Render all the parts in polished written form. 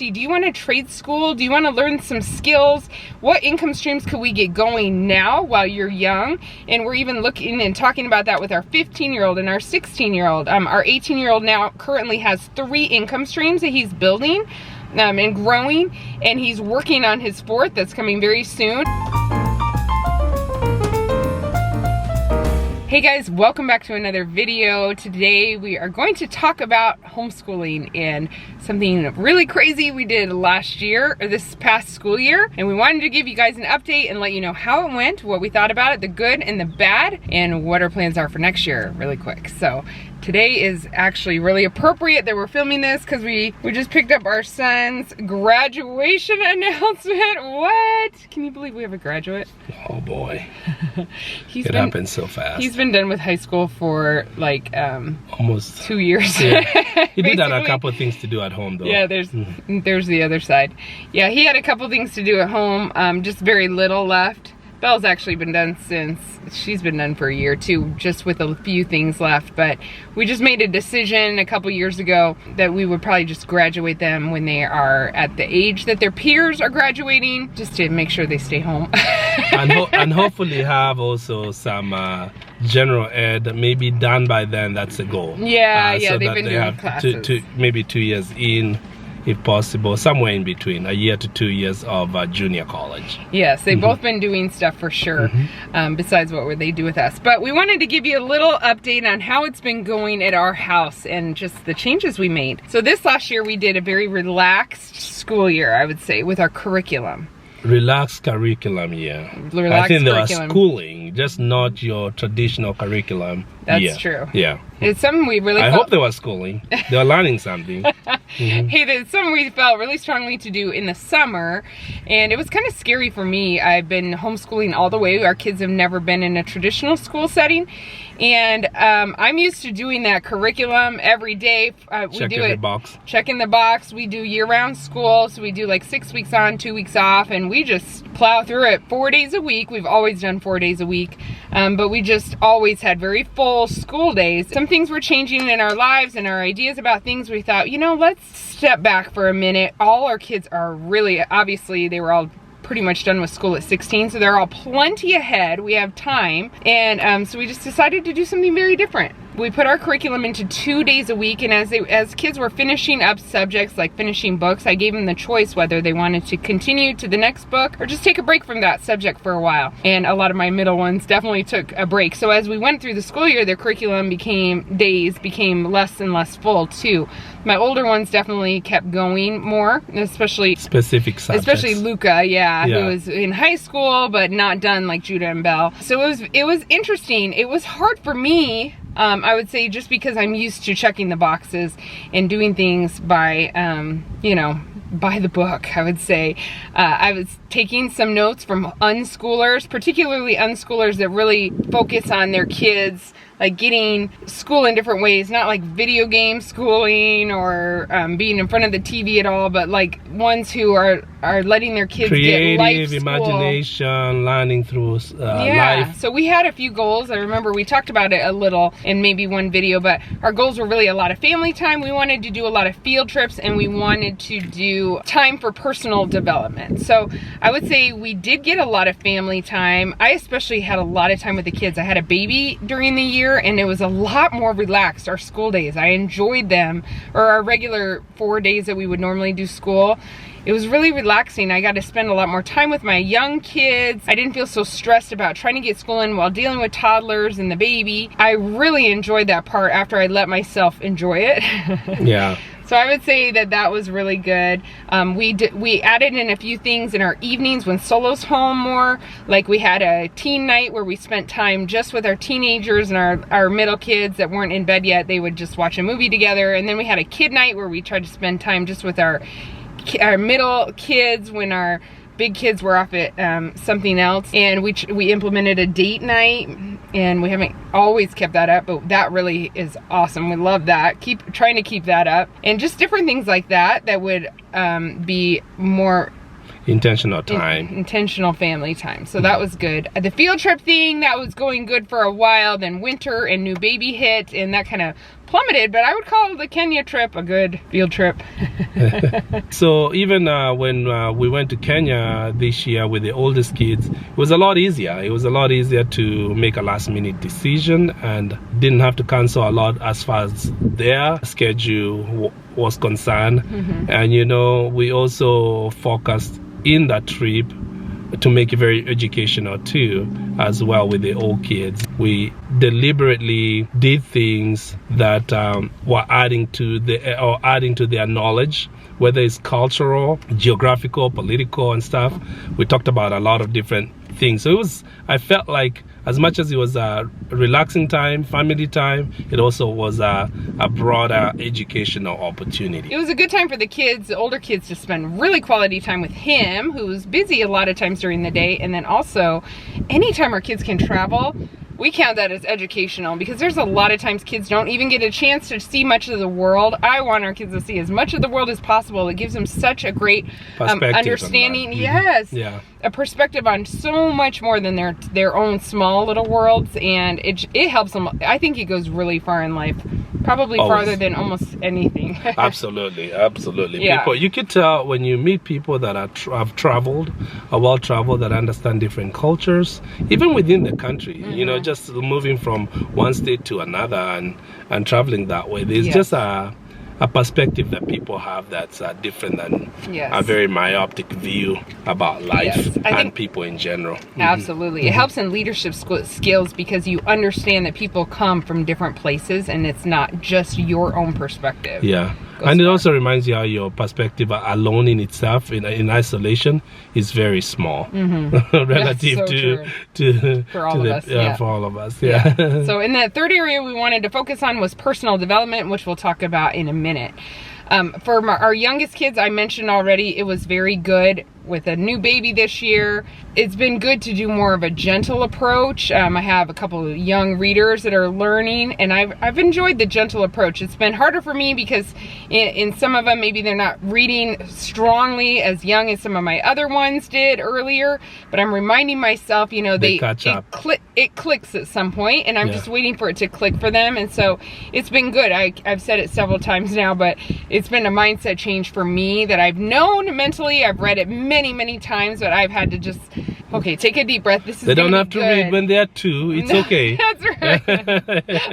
Do you want to trade school? Do you want to learn some skills? What income streams could we get going now while you're young? And we're even looking and talking about that with our 15-year-old and our 16-year-old. Our 18-year-old now currently has 3 income streams that he's building and growing, and he's working on his 4th that's coming very soon. Hey guys, welcome back to another video. Today we are going to talk about homeschooling and something really crazy we did last year, or this past school year. And we wanted to give you guys an update and let you know how it went, what we thought about it, the good and the bad, and what our plans are for next year really quick. So today is actually really appropriate that we're filming this because we just picked up our son's graduation announcement. What? Can you believe we have a graduate? Oh boy. It happened so fast. He's been done with high school for like almost 2 years. Yeah. He did have a couple of things to do at home though. Yeah, there's the other side. Yeah, he had a couple things to do at home, just very little left. Belle's actually been done since, she's been done for a year too, just with a few things left. But we just made a decision a couple years ago that we would probably just graduate them when they are at the age that their peers are graduating, just to make sure they stay home. and hopefully have also some general ed maybe done by then. That's the goal. Yeah, so they've that been they doing have classes. maybe 2 years in, if possible, somewhere in between, a year to 2 years of junior college. Yes, they've both been doing stuff for sure, besides what would they do with us. But we wanted to give you a little update on how it's been going at our house and just the changes we made. So this last year we did a very relaxed school year, I would say, with our curriculum. Relaxed curriculum, yeah. Relaxed I think they were curriculum. schooling, just not your traditional curriculum. That's true. Yeah. It's something we really I felt... hope they were schooling. They were learning something. Hey, it's something we felt really strongly to do in the summer, and it was kind of scary for me. I've been homeschooling all the way. Our kids have never been in a traditional school setting, and I'm used to doing that curriculum every day. Checking the box. Checking the box. We do year-round school, so we do like 6 weeks on, 2 weeks off, and we just plow through it 4 days a week. We've always done 4 days a week, but we just always had very full school days. Some things were changing in our lives and our ideas about things. We thought, you know, let's step back for a minute. All our kids are really, obviously, they were all pretty much done with school at 16, so they're all plenty ahead. We have time, and so we just decided to do something very different. We put our curriculum into 2 days a week, and as kids were finishing up subjects like finishing books, I gave them the choice whether they wanted to continue to the next book or just take a break from that subject for a while. And a lot of my middle ones definitely took a break. So as we went through the school year, their curriculum became less and less full too. My older ones definitely kept going more, especially specific subjects. Especially Luka, who was in high school but not done like Judah and Belle. So it was interesting. It was hard for me. I would say just because I'm used to checking the boxes and doing things by, by the book, I would say. I was taking some notes from unschoolers, particularly unschoolers that really focus on their kids, like getting school in different ways, not like video game schooling or being in front of the TV at all, but like ones who are letting their kids get life school. Imagination, learning through life. So we had a few goals. I remember we talked about it a little in maybe one video, but our goals were really a lot of family time. We wanted to do a lot of field trips, and we wanted to do time for personal development. So I would say we did get a lot of family time. I especially had a lot of time with the kids. I had a baby during the year, and it was a lot more relaxed, our school days. I enjoyed them, or our regular 4 days that we would normally do school. It was really relaxing. I got to spend a lot more time with my young kids. I didn't feel so stressed about trying to get school in while dealing with toddlers and the baby. I really enjoyed that part after I let myself enjoy it. Yeah. So I would say that was really good. We added in a few things in our evenings when Solo's home more. Like we had a teen night where we spent time just with our teenagers and our middle kids that weren't in bed yet. They would just watch a movie together. And then we had a kid night where we tried to spend time just with our middle kids when our big kids were off at something else. And we implemented a date night, and we haven't always kept that up, but that really is awesome. We love that. Keep trying to keep that up, and just different things like that would be more intentional time. Intentional family time. So that was good. The field trip thing, that was going good for a while. Then winter and new baby hit, and that kind of plummeted, but I would call the Kenya trip a good field trip. So even when we went to Kenya this year with the oldest kids, it was a lot easier. It was a lot easier to make a last minute decision and didn't have to cancel a lot as far as their schedule was concerned. And you know, we also focused in that trip to make it very educational too, as well with the old kids. We deliberately did things that were adding to their knowledge, whether it's cultural, geographical, political, and stuff. We talked about a lot of different things. So I felt like as much as it was a relaxing time, family time, it also was a broader educational opportunity. It was a good time for the kids, the older kids, to spend really quality time with him, who's busy a lot of times during the day. And then also, anytime our kids can travel, we count that as educational, because there's a lot of times kids don't even get a chance to see much of the world. I want our kids to see as much of the world as possible. It gives them such a great understanding. Yes. Yeah. A perspective on so much more than their own small little worlds, and it helps them. I think it goes really far in life, probably farther than almost anything. Absolutely. Yeah. People, you could tell when you meet people that have traveled, are well traveled, that understand different cultures, even within the country. You know, just moving from one state to another and traveling that way. There's just a perspective that people have that's different than a very myopic view about life and people in general. Absolutely. It helps in leadership skills, because you understand that people come from different places and it's not just your own perspective. Yeah. And it also reminds you how your perspective alone in itself, in isolation, is very small relative for all of us. Yeah. So in the third area we wanted to focus on was personal development, which we'll talk about in a minute. For our youngest kids, I mentioned already, it was very good with a new baby this year. It's been good to do more of a gentle approach. I have a couple of young readers that are learning, and I've enjoyed the gentle approach. It's been harder for me because in some of them, maybe they're not reading strongly as young as some of my other ones did earlier, but I'm reminding myself, you know, they catch up. It clicks at some point, and I'm just waiting for it to click for them. And so it's been good. I've said it several times now, but it's been a mindset change for me that I've known mentally. I've read it many times, but I've had to just, okay, take a deep breath. This is They don't have to read when they're 2. It's okay. That's right.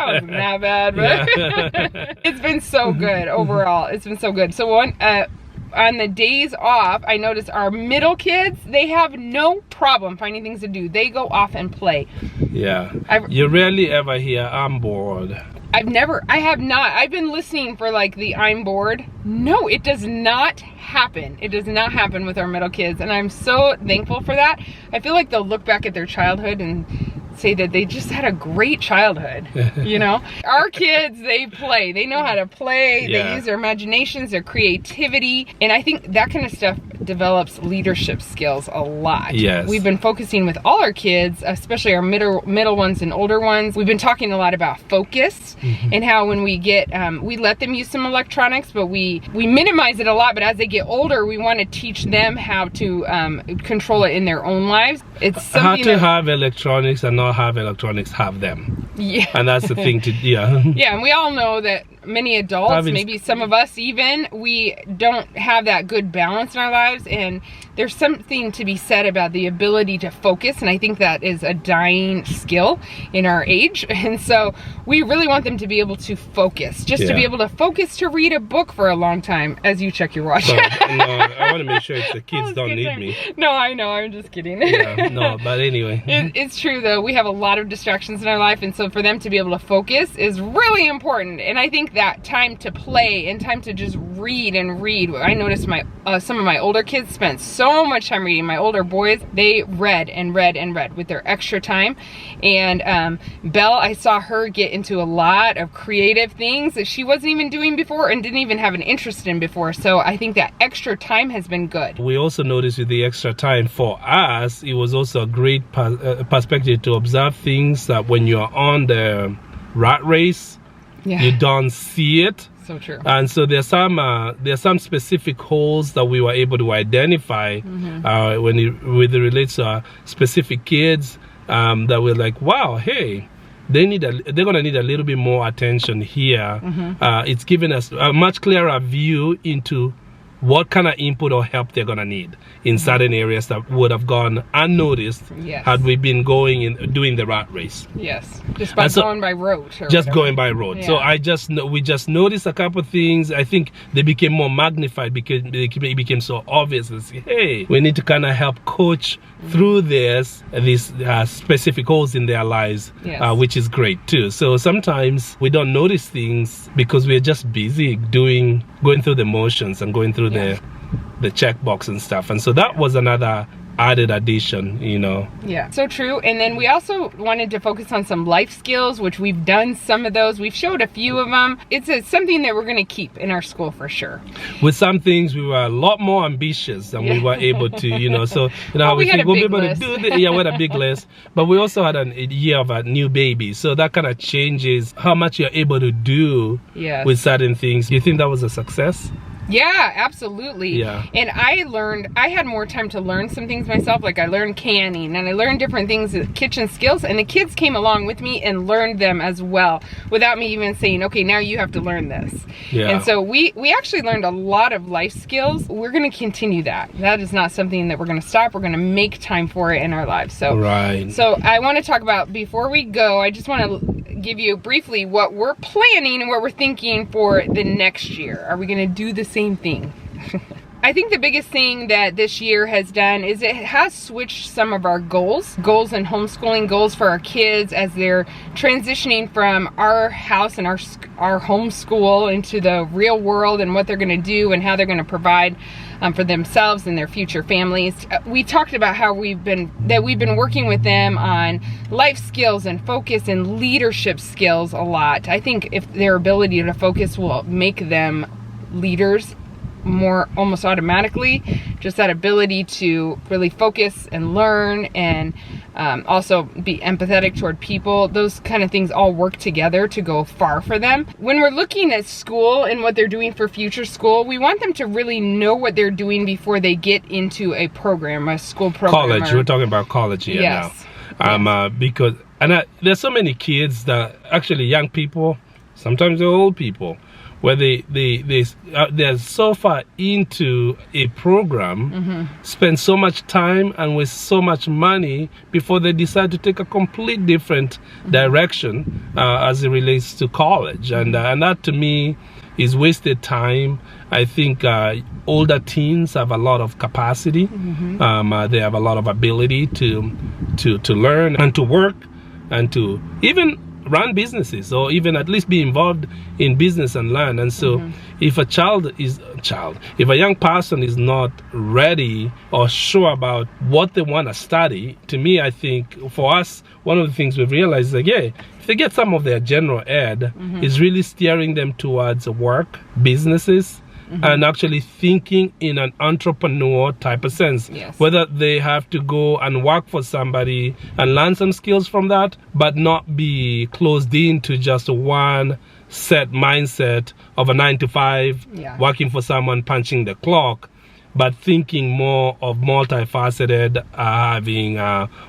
I wasn't that bad, but it's been so good overall. It's been so good. So on the days off, I noticed our middle kids, they have no problem finding things to do. They go off and play. Yeah. You rarely ever hear, "I'm bored." I have not. I've been listening for like the "I'm bored." No, it does not happen. It does not happen with our middle kids, and I'm so thankful for that. I feel like they'll look back at their childhood and say that they just had a great childhood. You know, our kids, they play. They know how to play. They use their imaginations, their creativity, and I think that kind of stuff develops leadership skills a lot. Yes. We've been focusing with all our kids, especially our middle ones and older ones. We've been talking a lot about focus and how when we get, we let them use some electronics, but we minimize it a lot. But as they get older, we want to teach them how to control it in their own lives. It's something how to have electronics and not have electronics have them. Yeah. And that's the thing to Yeah, and we all know that many adults, maybe some of us even, we don't have that good balance in our lives, and there's something to be said about the ability to focus, and I think that is a dying skill in our age. And so we really want them to be able to focus, just to be able to focus to read a book for a long time. As you check your watch. No, I want to make sure the kids don't need me. No, I know, I'm just kidding. No, but anyway. It's true though, we have a lot of distractions in our life, and so for them to be able to focus is really important. And I think that time to play and time to just read and read. I noticed some of my older kids spent so much time reading. My older boys, they read and read and read with their extra time. And Belle, I saw her get into a lot of creative things that she wasn't even doing before and didn't even have an interest in before. So I think that extra time has been good. We also noticed with the extra time for us, it was also a great perspective to observe things that when you're on the rat race, you don't see it. So true. And so there's some specific holes that we were able to identify when it relates to specific kids that we're like, wow, hey, they're gonna need a little bit more attention here. It's giving us a much clearer view into what kind of input or help they're gonna need in certain areas that would have gone unnoticed had we been doing the rat race. Yes, just by going by road. Going by road. Yeah. So we just noticed a couple of things. I think they became more magnified because it became so obvious. Hey, we need to kind of help coach through these specific holes in their lives, which is great too. So sometimes we don't notice things because we're just busy going through the motions and going through the checkbox and stuff. And so that was another added addition, Yeah, so true. And then we also wanted to focus on some life skills, which we've done some of those. We've showed a few of them. It's something that we're going to keep in our school for sure. With some things, we were a lot more ambitious than we were able to, So, we think we'll be able to do this. Yeah, we had a big list. But we also had a year of a new baby. So that kind of changes how much you're able to do with certain things. Do you think that was a success? Yeah, absolutely. Yeah. And I had more time to learn some things myself. Like I learned canning and I learned different things, kitchen skills, and the kids came along with me and learned them as well without me even saying, okay, now you have to learn this. Yeah. And so we actually learned a lot of life skills. We're going to continue that. That is not something that we're going to stop. We're going to make time for it in our lives. So, So I want to talk about, before we go, I just want to give you briefly what we're planning and what we're thinking for the next year. Are we going to do the same thing? I think the biggest thing that this year has done is it has switched some of our goals in homeschooling, goals for our kids as they're transitioning from our house and our home school into the real world and what they're going to do and how they're going to provide for themselves and their future families. We talked about how we've been working with them on life skills and focus and leadership skills a lot. I think if their ability to focus will make them leaders more almost automatically, just that ability to really focus and learn and also be empathetic toward people. Those kind of things all work together to go far for them. When we're looking at school and what they're doing for future school, we want them to really know what they're doing before they get into a program, a school program. College, we're talking about college here now. Because there's so many kids that actually young people, sometimes they're old people, where they're so far into a program, spend so much time and waste so much money before they decide to take a complete different direction as it relates to college. And that to me is wasted time. I think older teens have a lot of capacity. They have a lot of ability to learn and to work and to even run businesses, or even at least be involved in business and learn. And so if a if a young person is not ready or sure about what they want to study, to me, I think for us, one of the things we've realized is if they get some of their general ed, is really steering them towards work, businesses, and actually thinking in an entrepreneur type of sense. Whether they have to go and work for somebody and learn some skills from that, but not be closed into just one set mindset of a 9-to-5, working for someone, punching the clock, but thinking more of multifaceted, having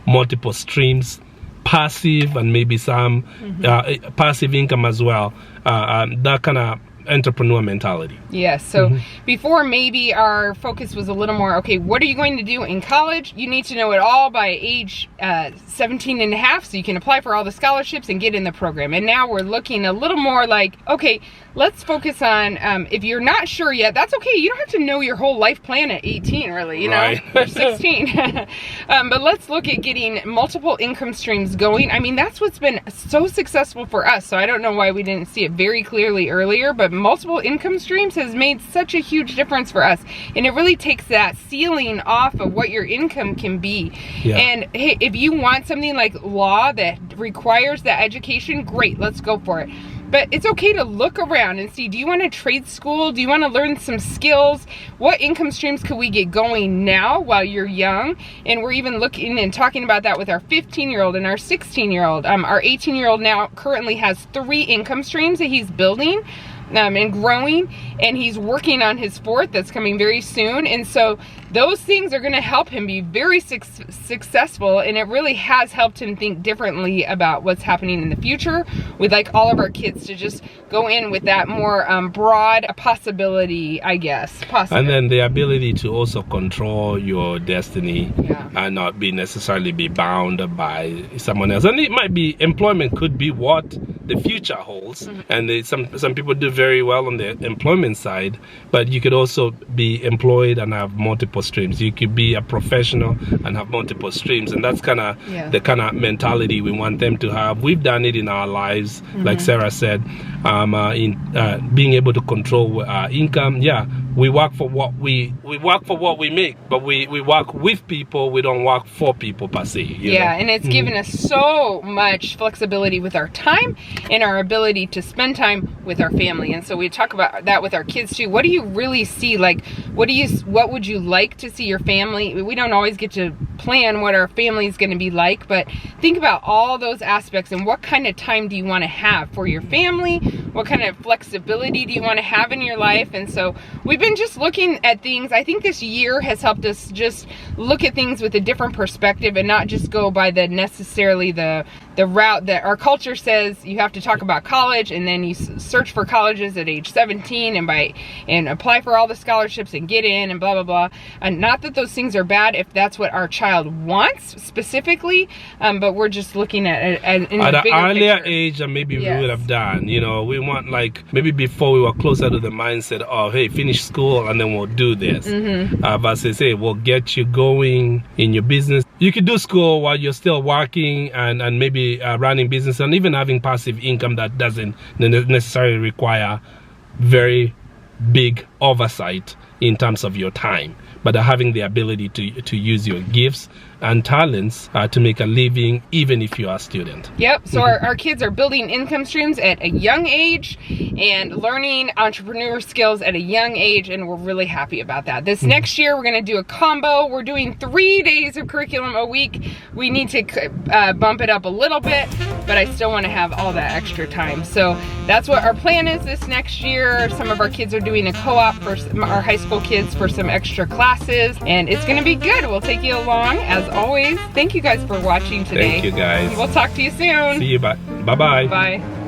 multiple streams, passive and maybe some passive income as well. That kind of entrepreneur mentality. Yes. So before, maybe our focus was a little more, okay, what are you going to do in college? You need to know it all by age 17 and a half so you can apply for all the scholarships and get in the program. And now we're looking a little more like, okay, let's focus on, if you're not sure yet, that's okay. You don't have to know your whole life plan at 18, really, or 16. But let's look at getting multiple income streams going. I mean, that's what's been so successful for us. So I don't know why we didn't see it very clearly earlier, but multiple income streams has made such a huge difference for us. And it really takes that ceiling off of what your income can be. And hey, if you want something like law that requires that education, great, let's go for it. But it's okay to look around and see, do you want a trade school? Do you want to learn some skills? What income streams could we get going now while you're young? And we're even looking and talking about that with our 15-year-old and our 16-year-old. Our 18-year-old now currently has 3 income streams that he's building and growing, and he's working on his 4th that's coming very soon. And so those things are going to help him be very successful, and it really has helped him think differently about what's happening in the future. We'd like all of our kids to just go in with that more broad possibility, I guess. And then the ability to also control your destiny, and not be necessarily be bound by someone else. And it might be, employment could be what the future holds. And some people do very well on the employment side, but you could also be employed and have multiple streams. You could be a professional and have multiple streams, and that's kind of the kind of mentality we want them to have. We've done it in our lives, like Sarah said, in being able to control income. We work for what we make, but we work with people. We don't work for people per se. You know? And it's given us so much flexibility with our time and our ability to spend time with our family. And so we talk about that with our kids too. What do you really see? Like, what would you like to see your family? We don't always get to plan what our family is going to be like, but think about all those aspects and what kind of time do you want to have for your family? What kind of flexibility do you want to have in your life? And so we've been just looking at things. I think this year has helped us just look at things with a different perspective and not just go by necessarily the route that our culture says you have to talk about college, and then you search for colleges at age 17 and apply for all the scholarships and get in and blah blah blah. And not that those things are bad if that's what our child wants specifically, but we're just looking at it in at a an bigger earlier picture. age than maybe we would have done. You know, we want, like, maybe before we were closer to the mindset of, hey, finish school and then we'll do this, versus, hey, we'll get you going in your business. You could do school while you're still working and maybe running business, and even having passive income that doesn't necessarily require very big oversight in terms of your time, but having the ability to use your gifts and talents to make a living, even if you are a student. Yep, so our kids are building income streams at a young age and learning entrepreneur skills at a young age, and we're really happy about that. This next year, we're gonna do a combo. We're doing 3 days of curriculum a week. We need to bump it up a little bit, but I still wanna have all that extra time. So that's what our plan is this next year. Some of our kids are doing a co-op for our high school kids for some extra classes, and it's gonna be good. We'll take you along as always. Thank you guys for watching today. Thank you guys. We'll talk to you soon. See you. Bye. Bye-bye. Bye.